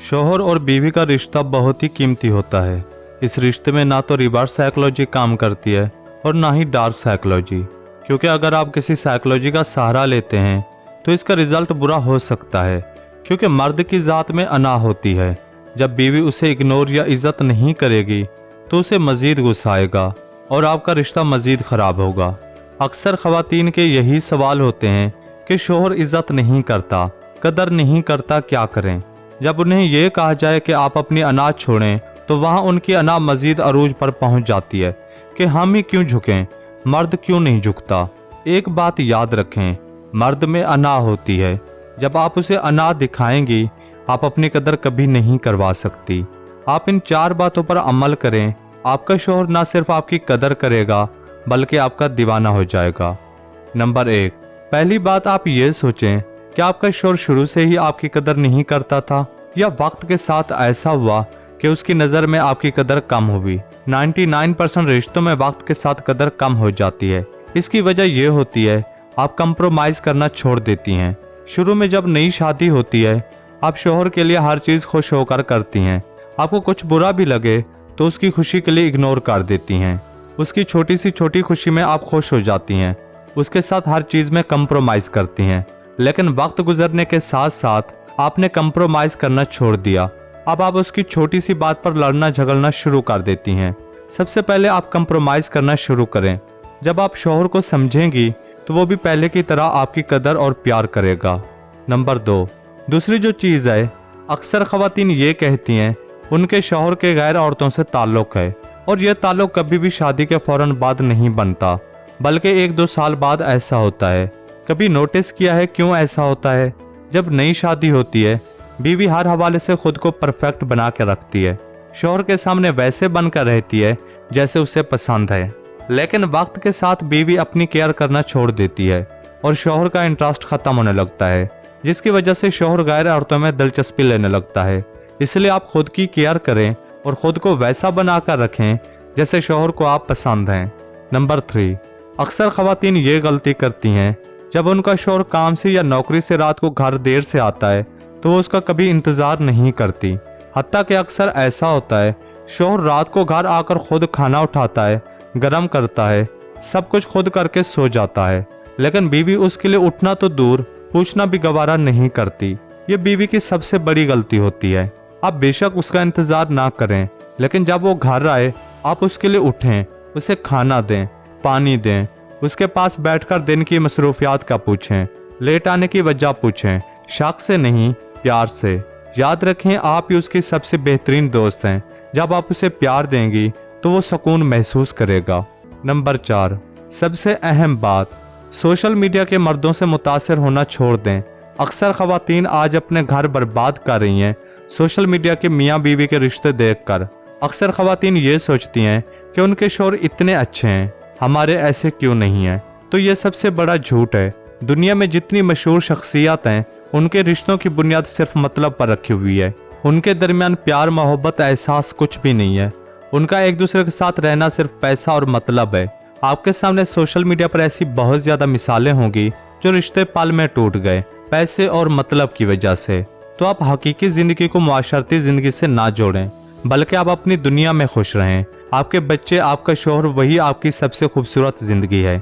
शौहर और बीवी का रिश्ता बहुत ही कीमती होता है। इस रिश्ते में ना तो रिवर्स साइकोलॉजी काम करती है और ना ही डार्क साइकोलॉजी, क्योंकि अगर आप किसी साइकोलॉजी का सहारा लेते हैं तो इसका रिजल्ट बुरा हो सकता है, क्योंकि मर्द की ज़ात में अना होती है। जब बीवी उसे इग्नोर या इज्जत नहीं करेगी तो उसे मज़ीद गुस्सा आएगा और आपका रिश्ता मज़ीद ख़राब होगा। अक्सर ख़वातीन के यही सवाल होते हैं कि शौहर इज्जत नहीं करता, कदर नहीं करता, क्या करें। जब उन्हें यह कहा जाए कि आप अपनी अना छोड़ें तो वहाँ उनकी अना मज़ीद अरूज पर पहुँच जाती है कि हम ही क्यों झुकें, मर्द क्यों नहीं झुकता। एक बात याद रखें, मर्द में अना होती है। जब आप उसे अना दिखाएंगी आप अपनी कदर कभी नहीं करवा सकती। आप इन 4 बातों पर अमल करें, आपका शौहर ना सिर्फ आपकी कदर करेगा बल्कि आपका दीवाना हो जाएगा। नंबर 1, पहली बात, आप ये सोचें कि आपका शौहर शुरू से ही आपकी कदर नहीं करता था या वक्त के साथ ऐसा हुआ कि उसकी नज़र में आपकी कदर कम हुई। 99% रिश्तों में वक्त के साथ कदर कम हो जाती है। इसकी वजह यह होती है आप कंप्रोमाइज़ करना छोड़ देती हैं। शुरू में जब नई शादी होती है आप शौहर के लिए हर चीज़ खुश होकर करती हैं। आपको कुछ बुरा भी लगे तो उसकी खुशी के लिए इग्नोर कर देती हैं। उसकी छोटी सी छोटी खुशी में आप खुश हो जाती हैं, उसके साथ हर चीज़ में कंप्रोमाइज़ करती हैं। लेकिन वक्त गुजरने के साथ साथ आपने कंप्रोमाइज़ करना छोड़ दिया। अब आप उसकी छोटी सी बात पर लड़ना झगड़ना शुरू कर देती हैं। सबसे पहले आप कंप्रोमाइज़ करना शुरू करें। जब आप शौहर को समझेंगी तो वो भी पहले की तरह आपकी कदर और प्यार करेगा। नंबर 2, दूसरी जो चीज़ है, अक्सर ख़वातीन ये कहती हैं उनके शौहर के गैर औरतों से ताल्लुक़ है, और यह ताल्लुक़ कभी भी शादी के फ़ौरन बाद नहीं बनता, बल्कि 1-2 साल बाद ऐसा होता है। कभी नोटिस किया है क्यों ऐसा होता है? जब नई शादी होती है बीवी हर हवाले से खुद को परफेक्ट बना के रखती है, शौहर के सामने वैसे बनकर रहती है जैसे उसे पसंद है। लेकिन वक्त के साथ बीवी अपनी केयर करना छोड़ देती है और शौहर का इंटरेस्ट ख़त्म होने लगता है, जिसकी वजह से शौहर गैर औरतों में दिलचस्पी लेने लगता है। इसलिए आप खुद की केयर करें और ख़ुद को वैसा बनाकर रखें जैसे शौहर को आप पसंद हैं। नंबर 3, अक्सर ख़वातीन ये गलती करती हैं, जब उनका शौहर काम से या नौकरी से रात को घर देर से आता है तो वो उसका कभी इंतज़ार नहीं करती। हत्ता कि अक्सर ऐसा होता है शौहर रात को घर आकर खुद खाना उठाता है, गरम करता है, सब कुछ खुद करके सो जाता है, लेकिन बीवी उसके लिए उठना तो दूर पूछना भी गवारा नहीं करती। ये बीवी की सबसे बड़ी गलती होती है। आप बेशक उसका इंतज़ार ना करें, लेकिन जब वो घर आए आप उसके लिए उठें, उसे खाना दें, पानी दें, उसके पास बैठकर दिन की मसरूफियात का पूछें, लेट आने की वजह पूछें, शक से नहीं प्यार से। याद रखें आप ही उसकी सबसे बेहतरीन दोस्त हैं। जब आप उसे प्यार देंगी तो वो सुकून महसूस करेगा। नंबर 4, सबसे अहम बात, सोशल मीडिया के मर्दों से मुतासिर होना छोड़ दें। अक्सर ख़वातीन आज अपने घर बर्बाद कर रही हैं सोशल मीडिया के मियाँ बीवी के रिश्ते देखकर। अक्सर ख़वातीन ये सोचती हैं कि उनके शौहर इतने अच्छे हैं, हमारे ऐसे क्यों नहीं हैं। तो ये सबसे बड़ा झूठ है। दुनिया में जितनी मशहूर शख्सियत हैं उनके रिश्तों की बुनियाद सिर्फ मतलब पर रखी हुई है। उनके दरमियान प्यार, मोहब्बत, एहसास कुछ भी नहीं है। उनका एक दूसरे के साथ रहना सिर्फ पैसा और मतलब है। आपके सामने सोशल मीडिया पर ऐसी बहुत ज़्यादा मिसालें होंगी जो रिश्ते पल में टूट गए पैसे और मतलब की वजह से। तो आप हकीकी ज़िंदगी को मुआशरती ज़िंदगी से ना जोड़ें, बल्कि आप अपनी दुनिया में खुश रहें। आपके बच्चे, आपका शौहर, वही आपकी सबसे खूबसूरत ज़िंदगी है।